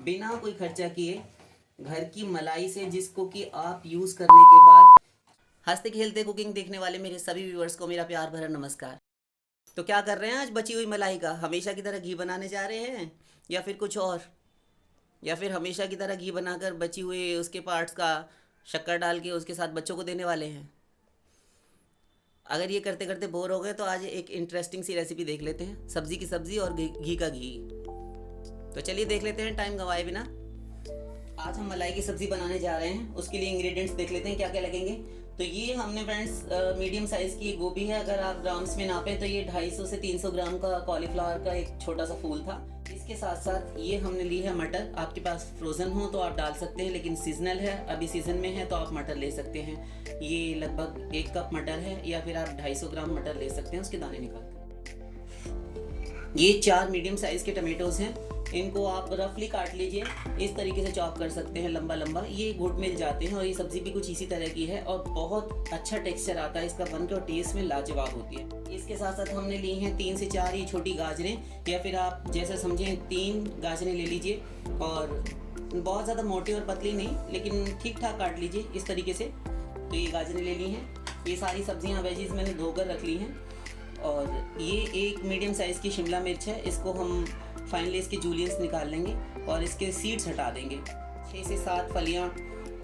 बिना कोई खर्चा किए घर की मलाई से, जिसको कि आप यूज़ करने के बाद हंसते खेलते कुकिंग देखने वाले मेरे सभी व्यूअर्स को मेरा प्यार भरा नमस्कार। तो क्या कर रहे हैं आज बची हुई मलाई का? हमेशा की तरह घी बनाने जा रहे हैं या फिर कुछ और, या फिर हमेशा की तरह घी बनाकर बची हुई उसके पार्ट्स का शक्कर डाल के उसके साथ बच्चों को देने वाले हैं? अगर ये करते करते बोर हो गए तो आज एक इंटरेस्टिंग सी रेसिपी देख लेते हैं, सब्जी की सब्जी और घी का घी। तो चलिए देख लेते हैं टाइम गंवाए बिना। आज हम मलाई की सब्जी बनाने जा रहे हैं, उसके लिए इंग्रेडिएंट्स देख लेते हैं क्या क्या लगेंगे। तो ये हमने फ्रेंड्स मीडियम साइज़ की गोभी है, अगर आप ग्राम्स में नापें तो ये 250 से 300 ग्राम का कॉलीफ्लावर का एक छोटा सा फूल था। इसके साथ साथ ये हमने ली है मटर, आपके पास फ्रोज़न हो तो आप डाल सकते हैं, लेकिन सीजनल है, अभी सीज़न में है तो आप मटर ले सकते हैं। ये लगभग 1 कप मटर है, या फिर आप 250 ग्राम मटर ले सकते हैं उसके दाने निकाल कर। ये 4 मीडियम साइज़ के टमेटोज़ हैं, इनको आप रफली काट लीजिए, इस तरीके से चॉप कर सकते हैं लंबा लंबा। ये घुट मिल जाते हैं और ये सब्ज़ी भी कुछ इसी तरह की है और बहुत अच्छा टेक्सचर आता है इसका बनकर और टेस्ट में लाजवाब होती है। इसके साथ साथ हमने ली हैं 3 से 4 ये छोटी गाजरें, या फिर आप जैसे समझें 3 गाजरें ले लीजिए, और बहुत ज़्यादा मोटी और पतली नहीं, लेकिन ठीक ठाक काट लीजिए इस तरीके से। तो ये गाजरें ले ली हैं। ये सारी सब्जियाँ वेजीज मैंने धोकर रख ली हैं। और ये एक मीडियम साइज़ की शिमला मिर्च है, इसको हम फाइनली इसके जूलियंस निकाल लेंगे और इसके सीड्स हटा देंगे। 6 से 7 फलियाँ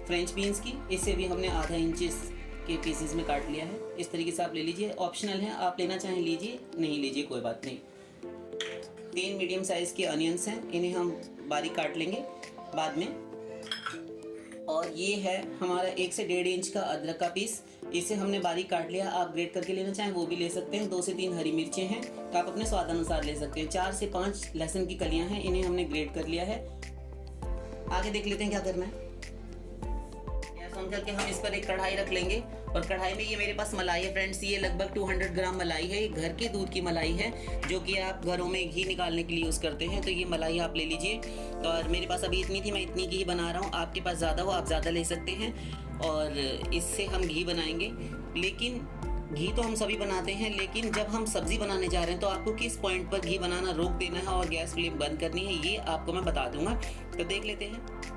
फ्रेंच बीन्स की, इसे भी हमने आधा इंचेस के पीसेस में काट लिया है। इस तरीके से आप ले लीजिए, ऑप्शनल है, आप लेना चाहें लीजिए, नहीं लीजिए कोई बात नहीं। 3 मीडियम साइज़ के अनियंस हैं, इन्हें हम बारीक काट लेंगे बाद में। और ये है हमारा 1 से 1.5 इंच का अदरक का पीस, इसे हमने बारीक काट लिया। आप ग्रेट करके लेना चाहें वो भी ले सकते हैं। 2 से 3 हरी मिर्चें हैं, तो आप अपने स्वाद अनुसार ले सकते हैं। 4 से 5 लहसुन की कलियां हैं, इन्हें हमने ग्रेट कर लिया है। आगे देख लेते हैं क्या करना है। गैस ऑन करके हम इस पर एक कढ़ाई रख लेंगे, और कढ़ाई में ये मेरे पास मलाई है फ्रेंड्स, ये लगभग 200 ग्राम मलाई है। ये घर के दूध की मलाई है, जो कि आप घरों में घी निकालने के लिए यूज़ करते हैं। तो ये मलाई आप ले लीजिए, और मेरे पास अभी इतनी थी, मैं इतनी की ही बना रहा हूँ। आपके पास ज़्यादा हो आप ज़्यादा ले सकते हैं, और इससे हम घी बनाएंगे। लेकिन घी तो हम सभी बनाते हैं, लेकिन जब हम सब्ज़ी बनाने जा रहे हैं तो आपको किस पॉइंट पर घी बनाना रोक देना है और गैस फ्लेम बंद करनी है, ये आपको मैं बता दूंगा। तो देख लेते हैं।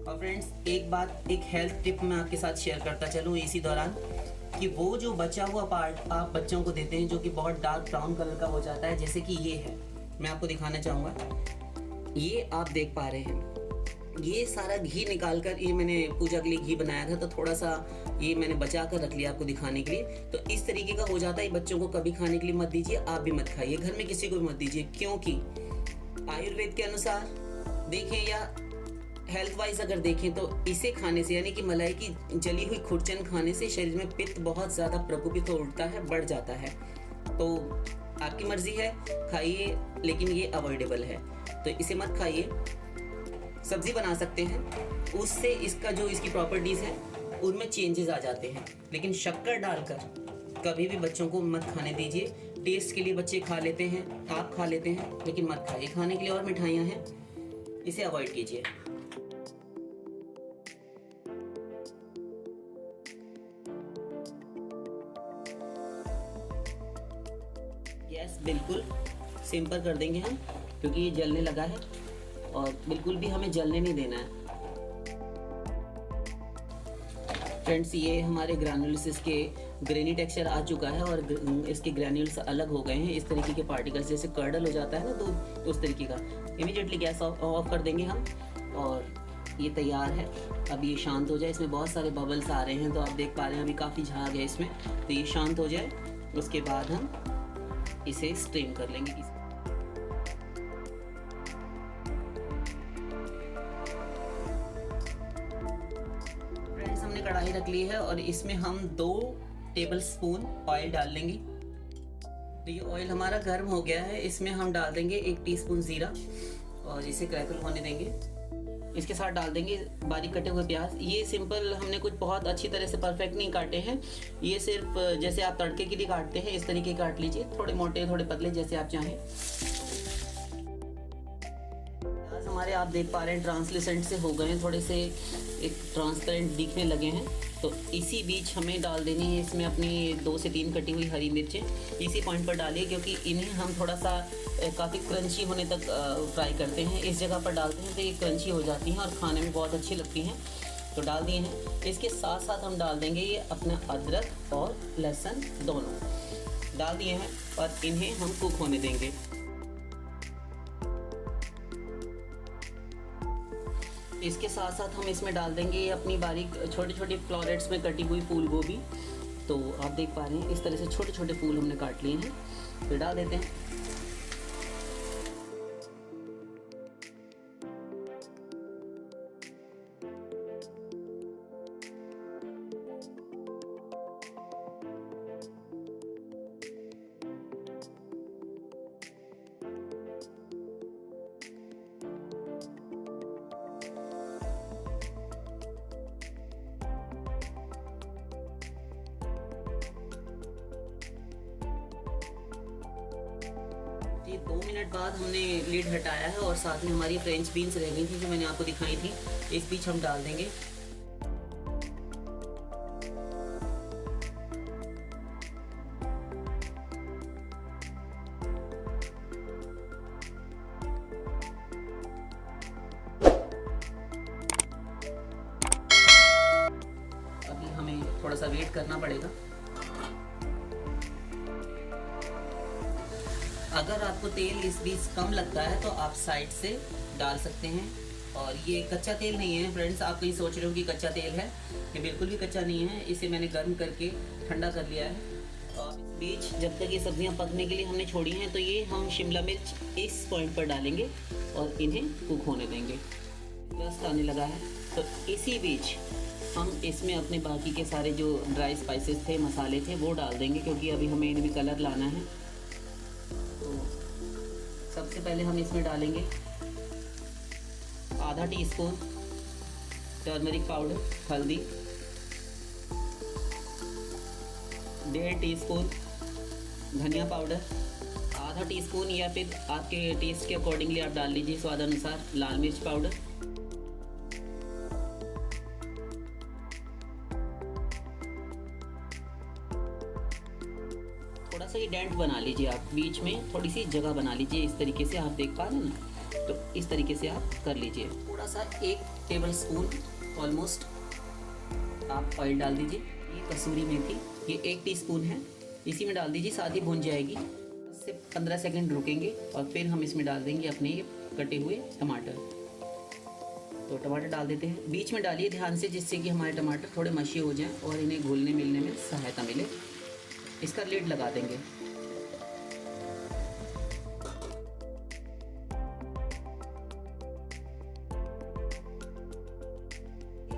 और फ्रेंड्स एक बात, एक हेल्थ टिप मैं आपके साथ शेयर करता चलूँ इसी दौरान, कि वो जो बचा हुआ पार्ट आप बच्चों को देते हैं जो कि बहुत डार्क ब्राउन कलर का हो जाता है, जैसे कि ये है, मैं आपको दिखाना चाहूँगा। ये आप देख पा रहे हैं, ये सारा घी निकाल कर, ये मैंने पूजा के लिए घी बनाया था, तो थोड़ा सा ये मैंने बचा कर रख लिया आपको दिखाने के लिए। तो इस तरीके का हो जाता है। बच्चों को कभी खाने के लिए मत दीजिए, आप भी मत खाइए, घर में किसी को भी मत दीजिए, क्योंकि आयुर्वेद के अनुसार देखें या हेल्थ वाइज अगर देखें तो इसे खाने से, यानी कि मलाई की जली हुई खुरचन खाने से शरीर में पित्त बहुत ज़्यादा प्रकोपित हो उठता है, बढ़ जाता है। तो आपकी मर्जी है, खाइए, लेकिन ये अवॉइडेबल है, तो इसे मत खाइए। सब्जी बना सकते हैं, उससे इसका जो इसकी प्रॉपर्टीज़ हैं उनमें चेंजेस आ जाते हैं, लेकिन शक्कर डालकर कभी भी बच्चों को मत खाने दीजिए। टेस्ट के लिए बच्चे खा लेते हैं, आप खा लेते हैं, लेकिन मत खाइए। खाने के लिए और मिठाइयाँ हैं, इसे अवॉइड कीजिए। गैस बिल्कुल सिंपल कर देंगे हम, क्योंकि ये जलने लगा है और बिल्कुल भी हमें जलने नहीं देना है। फ्रेंड्स ये हमारे ग्रैन्युल्स के ग्रेनी टेक्सचर आ चुका है और इसके ग्रैन्युल्स अलग हो गए हैं, इस तरीके के पार्टिकल्स, जैसे कर्डल हो जाता है ना दूध, उस तरीके का। इमीडिएटली गैस ऑफ कर देंगे हम, और ये तैयार है। अब ये शांत हो जाए, इसमें बहुत सारे बबल्स आ रहे हैं, तो आप देख पा रहे हैं अभी काफ़ी झाग है इसमें। तो ये शांत हो जाए, उसके बाद हम इसे स्ट्रेन कर लेंगे। फ्रेंड्स हमने कढ़ाई रख ली है और इसमें हम 2 टेबलस्पून ऑयल डाल लेंगे। तो ये ऑयल हमारा गर्म हो गया है, इसमें हम डाल देंगे 1 टीस्पून जीरा और इसे क्रैकल होने देंगे। इसके साथ डाल देंगे बारीक कटे हुए प्याज। ये सिंपल, हमने कुछ बहुत अच्छी तरह से परफेक्ट नहीं काटे हैं, ये सिर्फ जैसे आप तड़के के लिए काटते हैं इस तरीके काट लीजिए, थोड़े मोटे थोड़े पतले जैसे आप चाहें। प्याज हमारे आप देख पा रहे हैं ट्रांसलेसेंट से हो गए हैं, थोड़े से एक ट्रांसपेरेंट दिखने लगे हैं। तो इसी बीच हमें डाल देनी है इसमें अपनी 2 से 3 कटी हुई हरी मिर्चें। इसी पॉइंट पर डालिए क्योंकि इन्हें हम थोड़ा सा काफ़ी क्रंची होने तक फ्राई करते हैं। इस जगह पर डालते हैं तो ये क्रंची हो जाती हैं और खाने में बहुत अच्छी लगती हैं। तो डाल दिए हैं। इसके साथ साथ हम डाल देंगे ये अपना अदरक और लहसुन दोनों डाल दिए हैं और इन्हें हम कुक होने देंगे। इसके साथ साथ हम इसमें डाल देंगे अपनी बारीक छोटे छोटे फ्लोरेट्स में कटी हुई फूल गोभी। तो आप देख पा रहे हैं इस तरह से छोटे छोटे फूल हमने काट लिए हैं, फिर डाल देते हैं। ये 2 मिनट बाद हमने लीड हटाया है और साथ में हमारी फ्रेंच बीन्स रह गई थी जो मैंने आपको दिखाई थी, इस बीच हम डाल देंगे। अभी हमें थोड़ा सा वेट करना पड़ेगा। अगर आपको तेल इस बीच कम लगता है तो आप साइड से डाल सकते हैं। और ये कच्चा तेल नहीं है फ्रेंड्स, आप कहीं सोच रहे हो कि कच्चा तेल है, ये बिल्कुल भी कच्चा नहीं है। इसे मैंने गर्म करके ठंडा कर लिया है। और इस बीच जब तक ये सब्जियां पकने के लिए हमने छोड़ी हैं तो ये हम शिमला मिर्च इस पॉइंट पर डालेंगे और इन्हें कुक होने देंगे। रस आने लगा है तो इसी बीच हम इसमें अपने बाकी के सारे जो ड्राई स्पाइसेस थे, मसाले थे, वो डाल देंगे क्योंकि अभी हमें इनमें कलर लाना है। सबसे पहले हम इसमें डालेंगे आधा टीस्पून टर्मरिक पाउडर हल्दी, 1.5 टीस्पून धनिया पाउडर, आधा टीस्पून या फिर आपके टेस्ट के अकॉर्डिंगली आप डाल लीजिए स्वाद अनुसार लाल मिर्च पाउडर, थोड़ा सा ये डेंट बना लीजिए आप, बीच में थोड़ी सी जगह बना लीजिए। इस तरीके से आप देख पा रहे हैं ना, तो इस तरीके से आप कर लीजिए। थोड़ा सा 1 टेबल स्पून ऑलमोस्ट आप ऑयल डाल दीजिए। ये कसूरी मेथी ये 1 टीस्पून है, इसी में डाल दीजिए, साथ ही भुन जाएगी। 10 से 15 सेकंड रुकेंगे और फिर हम इसमें डाल देंगे अपने ये कटे हुए टमाटर। तो टमाटर डाल देते हैं, बीच में डालिए ध्यान से, जिससे कि हमारे टमाटर थोड़े मशी हो जाएं और इन्हें घुलने मिलने में सहायता मिले। इसका लिड लगा देंगे।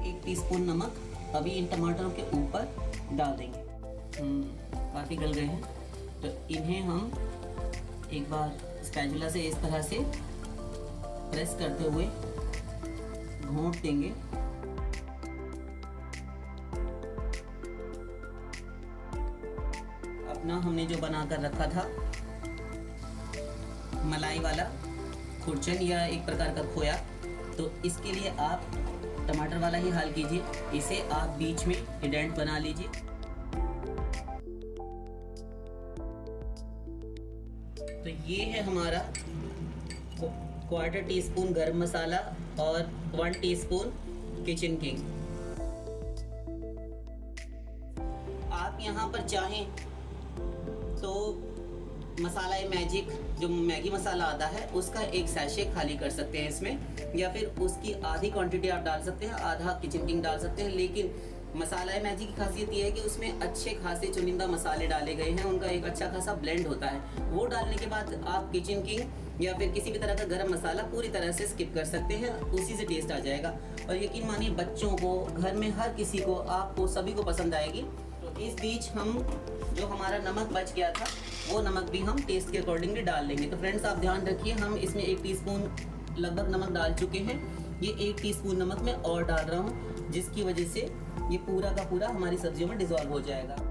1 टीस्पून नमक अभी इन टमाटरों के ऊपर डाल देंगे। काफ़ी गल गए हैं तो इन्हें हम एक बार स्पैचुला से इस तरह से प्रेस करते हुए घोंट देंगे। अपना हमने जो बना कर रखा था मलाई वाला खुरचन या एक प्रकार का खोया, तो इसके लिए आप टमाटर वाला ही हाल कीजिए। इसे आप बीच में डेंट बना लीजिए। तो ये है हमारा 1/4 टीस्पून गरम मसाला और 1 टीस्पून किचन किंग। आप यहाँ पर चाहें तो मसाला मैजिक जो मैगी मसाला आता है उसका एक सैशे खाली कर सकते हैं इसमें, या फिर उसकी आधी क्वांटिटी आप डाल सकते हैं, आधा किचन किंग डाल सकते हैं। लेकिन मसाला मैजिक की खासियत ये है कि उसमें अच्छे खासे चुनिंदा मसाले डाले गए हैं, उनका एक अच्छा खासा ब्लेंड होता है। वो डालने के बाद आप किचन किंग या फिर किसी भी तरह का गरम मसाला पूरी तरह से स्किप कर सकते हैं, उसी से टेस्ट आ जाएगा। और यकीन मानिए बच्चों को, घर में हर किसी को, आपको सभी को पसंद आएगी। तो इस बीच हम जो हमारा नमक बच गया था वो नमक भी हम टेस्ट के अकॉर्डिंगली डाल लेंगे। तो फ्रेंड्स आप ध्यान रखिए, हम इसमें 1 टीस्पून लगभग नमक डाल चुके हैं ये 1 टीस्पून नमक मैं और डाल रहा हूँ, जिसकी वजह से ये पूरा का पूरा हमारी सब्जियों में डिसॉल्व हो जाएगा।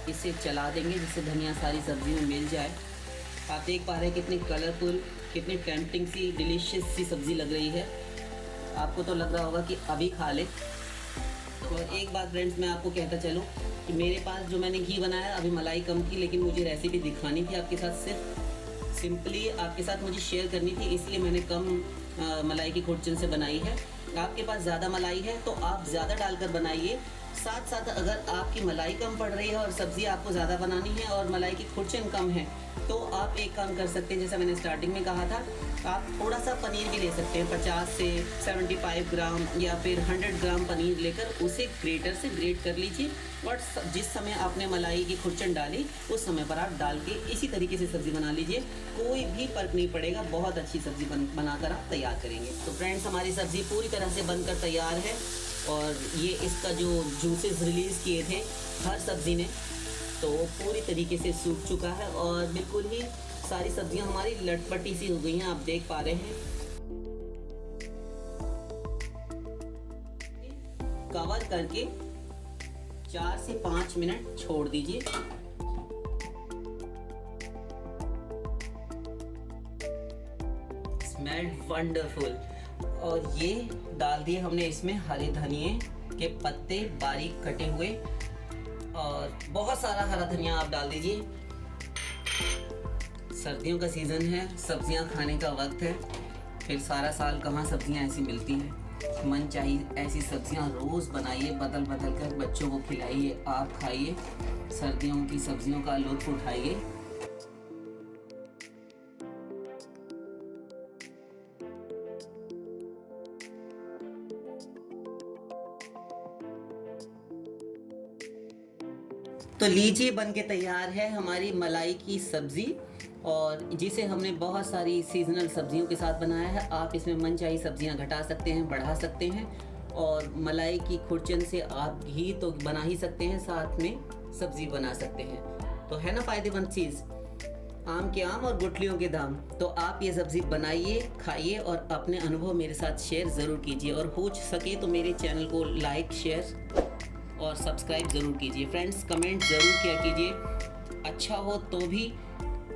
इसे चला देंगे जिससे धनिया सारी सब्जी में मिल जाए। आप देख पा रहे हैं कितनी कलरफुल, कितनी टेम्पटिंग सी, डिलीशियस सी सब्ज़ी लग रही है। आपको तो लग रहा होगा कि अभी खा ले। और एक बात फ्रेंड्स, मैं आपको कहता चलूँ कि मेरे पास जो मैंने घी बनाया अभी मलाई कम थी, लेकिन मुझे रेसिपी दिखानी थी आपके साथ, सिर्फ सिंपली आपके साथ मुझे शेयर करनी थी, इसलिए मैंने कम मलाई की खुरचन से बनाई है। आपके पास ज़्यादा मलाई है तो आप ज़्यादा डालकर बनाइए। साथ साथ अगर आपकी मलाई कम पड़ रही है और सब्ज़ी आपको ज़्यादा बनानी है और मलाई की खुरचन कम है, तो आप एक काम कर सकते हैं, जैसा मैंने स्टार्टिंग में कहा था, आप थोड़ा सा पनीर भी ले सकते हैं। 50 से 75 ग्राम या फिर 100 ग्राम पनीर लेकर उसे ग्रेटर से ग्रेट कर लीजिए और जिस समय आपने मलाई की खुरचन डाली उस समय पर आप डाल के इसी तरीके से सब्ज़ी बना लीजिए। कोई भी फ़र्क नहीं पड़ेगा, बहुत अच्छी सब्ज़ी बनाकर आप तैयार करेंगे। तो फ्रेंड्स, हमारी सब्ज़ी पूरी तरह से बनकर तैयार है और ये इसका जो जूसेस रिलीज़ किए थे हर सब्ज़ी ने, तो पूरी तरीके से सूख चुका है और बिल्कुल ही सारी सब्जियां हमारी लटपटी सी हो गई हैं, आप देख पा रहे हैं। कवर करके 4 से 5 मिनट छोड़ दीजिए। Smell wonderful. और ये डाल दिए हमने इसमें हरे धनिए के पत्ते बारीक कटे हुए, और बहुत सारा हरा धनिया आप डाल दीजिए। सर्दियों का सीज़न है, सब्जियां खाने का वक्त है, फिर सारा साल कहाँ सब्जियां ऐसी मिलती हैं। मन चाहिए ऐसी सब्जियां रोज़ बनाइए, बदल बदल कर बच्चों को खिलाइए, आप खाइए, सर्दियों की सब्जियों का लुत्फ़ उठाइए। तो लीजिए, बन के तैयार है हमारी मलाई की सब्ज़ी, और जिसे हमने बहुत सारी सीजनल सब्जियों के साथ बनाया है। आप इसमें मनचाही सब्जियां घटा सकते हैं, बढ़ा सकते हैं, और मलाई की खुरचन से आप घी तो बना ही सकते हैं, साथ में सब्ज़ी बना सकते हैं। तो है ना फ़ायदेमंद चीज़, आम के आम और गुठलियों के दाम। तो आप ये सब्ज़ी बनाइए, खाइए और अपने अनुभव मेरे साथ शेयर ज़रूर कीजिए, और हो सके तो मेरे चैनल को लाइक, शेयर और सब्सक्राइब ज़रूर कीजिए। फ्रेंड्स, कमेंट ज़रूर किया कीजिए, अच्छा हो तो भी,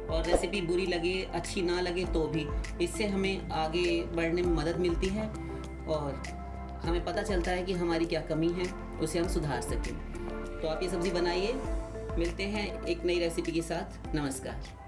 और रेसिपी बुरी लगे, अच्छी ना लगे तो भी। इससे हमें आगे बढ़ने में मदद मिलती है और हमें पता चलता है कि हमारी क्या कमी है, उसे हम सुधार सकें। तो आप ये सब्ज़ी बनाइए। मिलते हैं एक नई रेसिपी के साथ। नमस्कार।